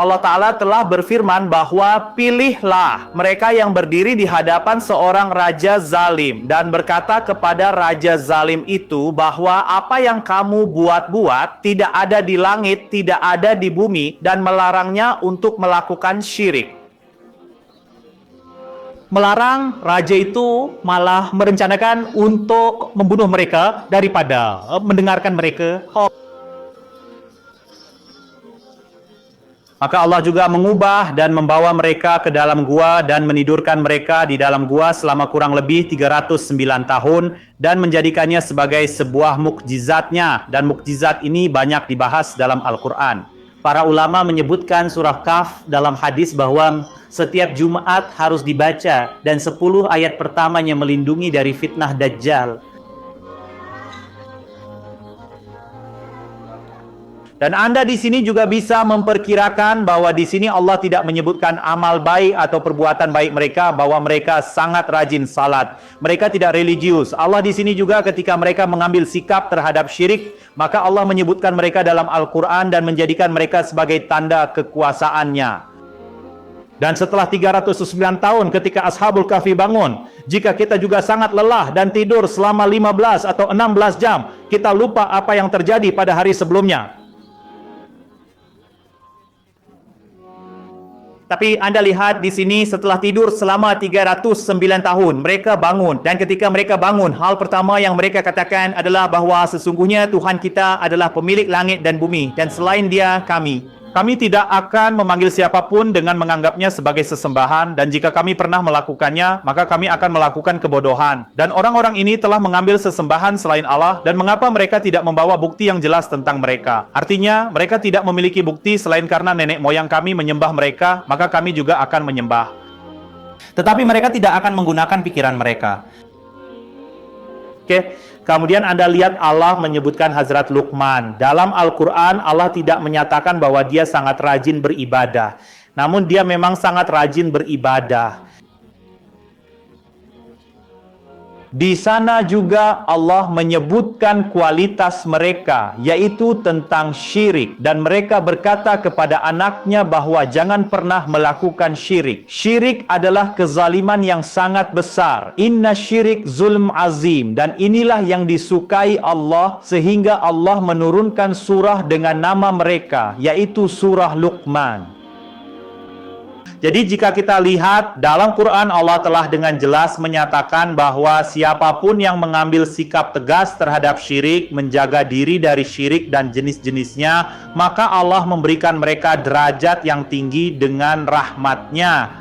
Allah Ta'ala telah berfirman bahwa pilihlah mereka yang berdiri di hadapan seorang raja zalim dan berkata kepada raja zalim itu bahwa apa yang kamu buat-buat tidak ada di langit, tidak ada di bumi, dan melarangnya untuk melakukan syirik. Melarang raja itu malah merencanakan untuk membunuh mereka daripada mendengarkan mereka. Maka Allah juga mengubah dan membawa mereka ke dalam gua dan menidurkan mereka di dalam gua selama kurang lebih 309 tahun dan menjadikannya sebagai sebuah mukjizatnya, dan mukjizat ini banyak dibahas dalam Al-Quran. Para ulama menyebutkan surah Kahf dalam hadis bahwa setiap Jumat harus dibaca dan 10 ayat pertamanya melindungi dari fitnah Dajjal. Dan Anda di sini juga bisa memperkirakan bahwa di sini Allah tidak menyebutkan amal baik atau perbuatan baik mereka, bahwa mereka sangat rajin salat. Mereka tidak religius. Allah di sini juga ketika mereka mengambil sikap terhadap syirik, maka Allah menyebutkan mereka dalam Al-Quran dan menjadikan mereka sebagai tanda kekuasaannya. Dan setelah 309 tahun ketika Ashabul Kahfi bangun, jika kita juga sangat lelah dan tidur selama 15 atau 16 jam, kita lupa apa yang terjadi pada hari sebelumnya. Tapi Anda lihat di sini setelah tidur selama 309 tahun, mereka bangun. Dan ketika mereka bangun, hal pertama yang mereka katakan adalah bahwa sesungguhnya Tuhan kita adalah pemilik langit dan bumi. Dan selain dia, kami tidak akan memanggil siapapun dengan menganggapnya sebagai sesembahan. Dan jika kami pernah melakukannya, maka kami akan melakukan kebodohan. Dan orang-orang ini telah mengambil sesembahan selain Allah. Dan mengapa mereka tidak membawa bukti yang jelas tentang mereka? Artinya, mereka tidak memiliki bukti selain karena nenek moyang kami menyembah mereka, maka kami juga akan menyembah. Tetapi mereka tidak akan menggunakan pikiran mereka. Oke. Kemudian Anda lihat Allah menyebutkan Hazrat Luqman. Dalam Al-Quran, Allah tidak menyatakan bahwa dia sangat rajin beribadah. Namun dia memang sangat rajin beribadah. Di sana juga Allah menyebutkan kualitas mereka, yaitu tentang syirik. Dan mereka berkata kepada anaknya bahwa jangan pernah melakukan syirik. Syirik adalah kezaliman yang sangat besar. Inna syirik zulm azim. Dan inilah yang disukai Allah, sehingga Allah menurunkan surah dengan nama mereka, yaitu surah Luqman. Jadi jika kita lihat dalam Quran, Allah telah dengan jelas menyatakan bahwa siapapun yang mengambil sikap tegas terhadap syirik, menjaga diri dari syirik dan jenis-jenisnya, maka Allah memberikan mereka derajat yang tinggi dengan rahmat-Nya.